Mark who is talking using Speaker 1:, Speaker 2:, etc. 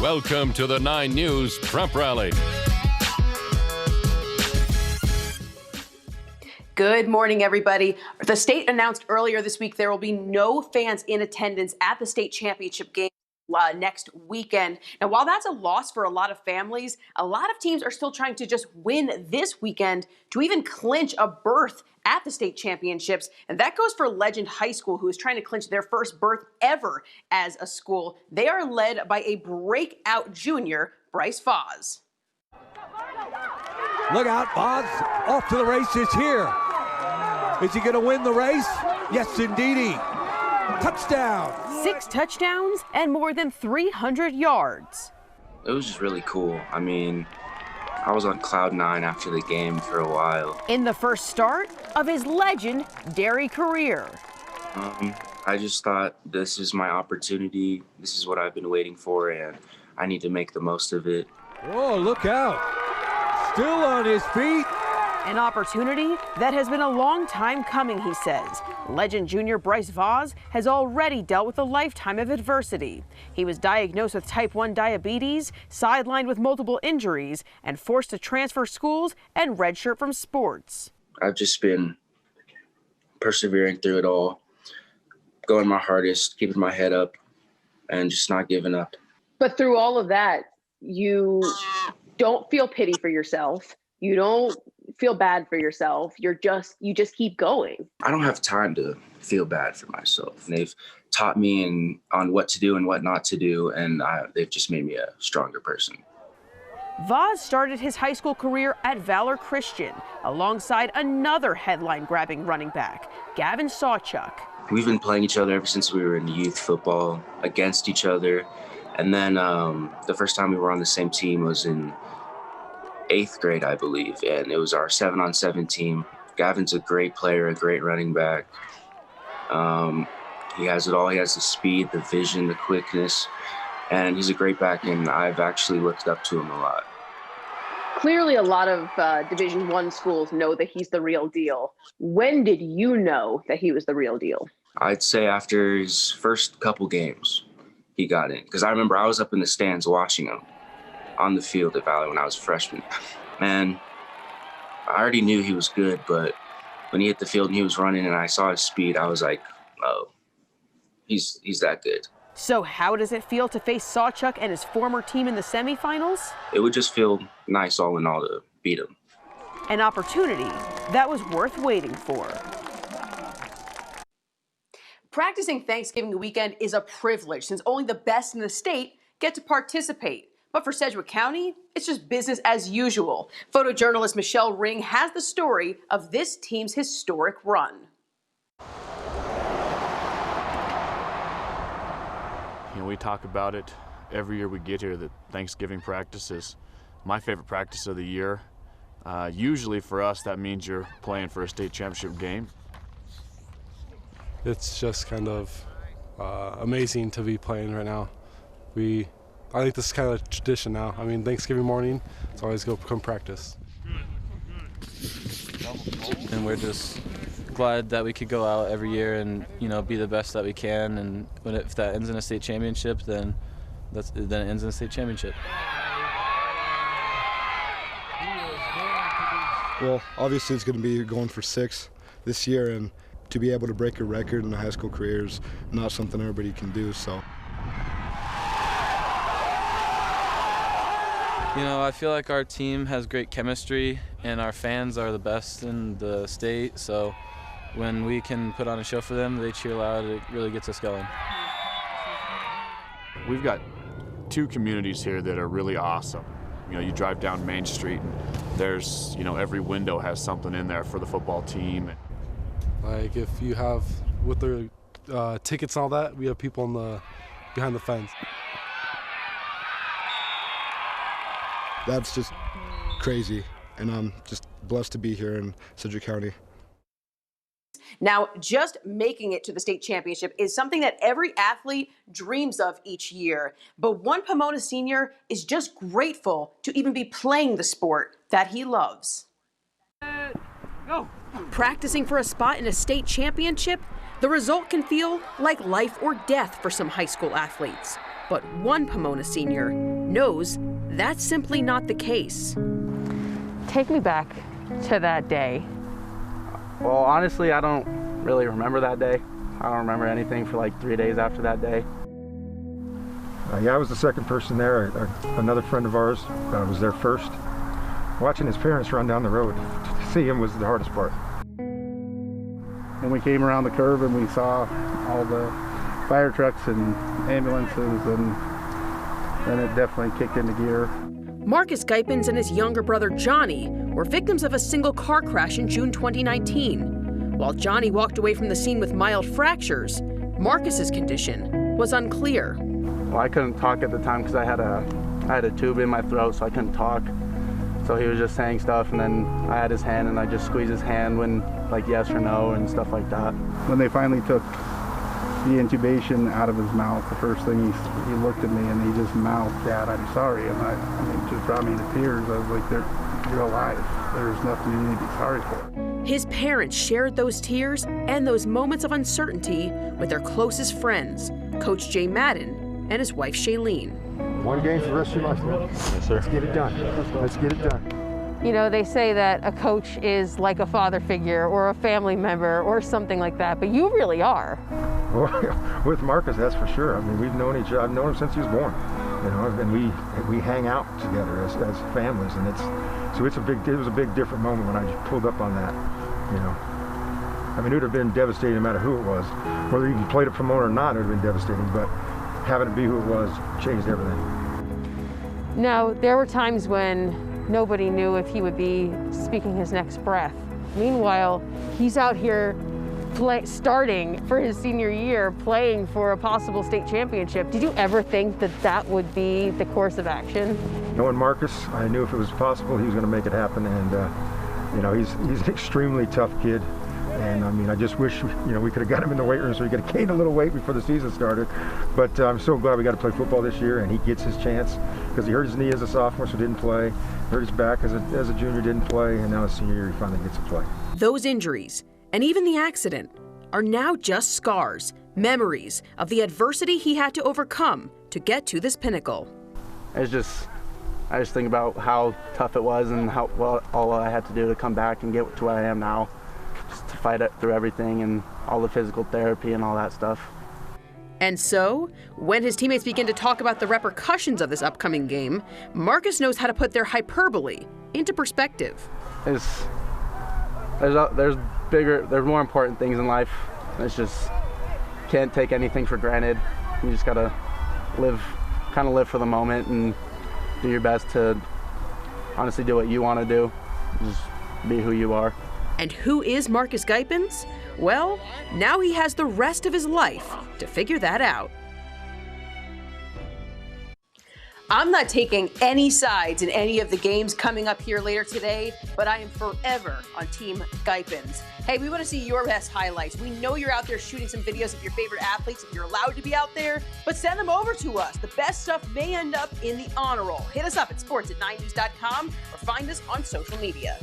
Speaker 1: Welcome to the 9 News Trump Rally.
Speaker 2: Good morning, everybody. The state announced earlier this week there will be no fans in attendance at the state championship game next weekend. Now, while that's a loss for a lot of families, a lot of teams are still trying to just win this weekend to even clinch a berth at the state championships. And that goes for Legend High School, who is trying to clinch their first berth ever as a school. They are led by a breakout junior, VAZ'S.
Speaker 3: Look out, VAZ'S off to the races here. Is he going to win the race? Yes, indeedy. Touchdown.
Speaker 2: 6 touchdowns and more than 300 yards.
Speaker 4: It was just really cool. I mean, I was on cloud 9 after the game for a while.
Speaker 2: In the first start of his legendary career.
Speaker 4: I just thought, this is my opportunity. This is what I've been waiting for, and I need to make the most of it.
Speaker 3: Oh, look out. Still on his feet.
Speaker 2: An opportunity that has been a long time coming, he says. Legend junior VAZ'S has already dealt with a lifetime of adversity. He was diagnosed with type 1 diabetes, sidelined with multiple injuries, and forced to transfer schools and redshirt from sports.
Speaker 4: I've just been persevering through it all, going my hardest, keeping my head up, and just not giving up.
Speaker 5: But through all of that, you don't feel pity for yourself. You don't feel bad for yourself. You just keep going.
Speaker 4: I don't have time to feel bad for myself. They've taught me on what to do and what not to do, and they've just made me a stronger person.
Speaker 2: VAZ'S started his high school career at Valor Christian alongside another headline-grabbing running back, Gavin Sawchuk.
Speaker 4: We've been playing each other ever since we were in youth football, against each other. And then the first time we were on the same team was in 8th grade, I believe, and it was our 7-on-7 team. Gavin's a great player, a great running back. He has it all. He has the speed, the vision, the quickness, and he's a great back, and I've actually looked up to him a lot.
Speaker 5: Clearly, a lot of Division I schools know that he's the real deal. When did you know that he was the real deal?
Speaker 4: I'd say after his first couple games, he got in, because I remember I was up in the stands watching him on the field at Valor when I was a freshman. Man, I already knew he was good, but when he hit the field and he was running and I saw his speed, I was like, oh, he's that good.
Speaker 2: So how does it feel to face Sawchuk and his former team in the semifinals?
Speaker 4: It would just feel nice all in all to beat him.
Speaker 2: An opportunity that was worth waiting for. Practicing Thanksgiving weekend is a privilege since only the best in the state get to participate. But for Sedgwick County, it's just business as usual. Photojournalist Michelle Ring has the story of this team's historic run.
Speaker 6: You know, we talk about it every year we get here, that Thanksgiving practice is my favorite practice of the year. Usually for us, that means you're playing for a state championship game.
Speaker 7: It's just kind of amazing to be playing right now. I think this is kind of a tradition now. I mean, Thanksgiving morning, it's always come practice.
Speaker 8: And we're just glad that we could go out every year and, you know, be the best that we can. And if that ends in a state championship, then it ends in a state championship.
Speaker 9: Well, obviously it's going to be going for 6 this year, and to be able to break a record in a high school career is not something everybody can do, so.
Speaker 8: You know, I feel like our team has great chemistry and our fans are the best in the state, so when we can put on a show for them, they cheer loud, it really gets us going.
Speaker 6: We've got 2 communities here that are really awesome. You know, you drive down Main Street and there's, you know, every window has something in there for the football team.
Speaker 7: Like if you have, with the tickets and all that, we have people behind the fence.
Speaker 9: That's just crazy, and I'm just blessed to be here in Sedgwick County.
Speaker 2: Now, just making it to the state championship is something that every athlete dreams of each year. But one Pomona senior is just grateful to even be playing the sport that he loves. Go. Practicing for a spot in a state championship, the result can feel like life or death for some high school athletes. But one Pomona senior knows that's simply not the case.
Speaker 10: Take me back to that day.
Speaker 11: Well, honestly, I don't really remember that day. I don't remember anything for like 3 days after that day.
Speaker 12: Yeah, I was the second person there. Another friend of ours was there first. Watching his parents run down the road to see him was the hardest part.
Speaker 11: And we came around the curve and we saw all the fire trucks and ambulances, and then it definitely kicked into gear.
Speaker 2: Marcus GEYPENS and his younger brother Johnny were victims of a single car crash in June 2019. While Johnny walked away from the scene with mild fractures, Marcus's condition was unclear.
Speaker 11: Well, I couldn't talk at the time because I had a tube in my throat, so I couldn't talk. So he was just saying stuff, and then I had his hand and I just squeezed his hand when, like, yes or no and stuff like that. When they finally took the intubation out of his mouth, the first thing he looked at me and he just mouthed, "Dad, I'm sorry." And I mean, it just brought me to tears. I was like, you're alive. There's nothing you need to be sorry for.
Speaker 2: His parents shared those tears and those moments of uncertainty with their closest friends, Coach Jay Madden and his wife Shailene.
Speaker 12: One game for the rest of your life, man. Yes, sir. Let's get it done. Let's get it done.
Speaker 10: You know, they say that a coach is like a father figure or a family member or something like that, but you really are.
Speaker 12: Well, with Marcus, that's for sure. I mean, we've known each other. I've known him since he was born. You know, and we hang out together as families, and it was a big different moment when I just pulled up on that. You know, I mean, it would have been devastating no matter who it was, whether you played at Pomona or not. It would have been devastating, but having it be who it was changed everything.
Speaker 10: Now, there were times when nobody knew if he would be speaking his next breath. Meanwhile, he's out here starting for his senior year, playing for a possible state championship. Did you ever think that that would be the course of action?
Speaker 12: Knowing Marcus, I knew if it was possible, he was going to make it happen. And you know, he's an extremely tough kid. And I mean, I just wish, you know, we could have got him in the weight room so he could have gained a little weight before the season started. But I'm so glad we got to play football this year, and he gets his chance, because he hurt his knee as a sophomore, so didn't play. Hurt his back as a junior, didn't play, and now his senior year he finally gets to play.
Speaker 2: Those injuries, and even the accident, are now just scars, memories of the adversity he had to overcome to get to this pinnacle.
Speaker 11: I just think about how tough it was and how all I had to do to come back and get to where I am now. Just to fight it through everything and all the physical therapy and all that stuff.
Speaker 2: And so, when his teammates begin to talk about the repercussions of this upcoming game, Marcus knows how to put their hyperbole into perspective.
Speaker 11: There's more important things in life. It's just, can't take anything for granted. You just gotta live for the moment and do your best to honestly do what you want to do. Just be who you are.
Speaker 2: And who is Marcus GEYPENS? Well, now he has the rest of his life to figure that out. I'm not taking any sides in any of the games coming up here later today, but I am forever on Team GEYPENS. Hey, we want to see your best highlights. We know you're out there shooting some videos of your favorite athletes if you're allowed to be out there, but send them over to us. The best stuff may end up in the honor roll. Hit us up at sports@9news.com or find us on social media.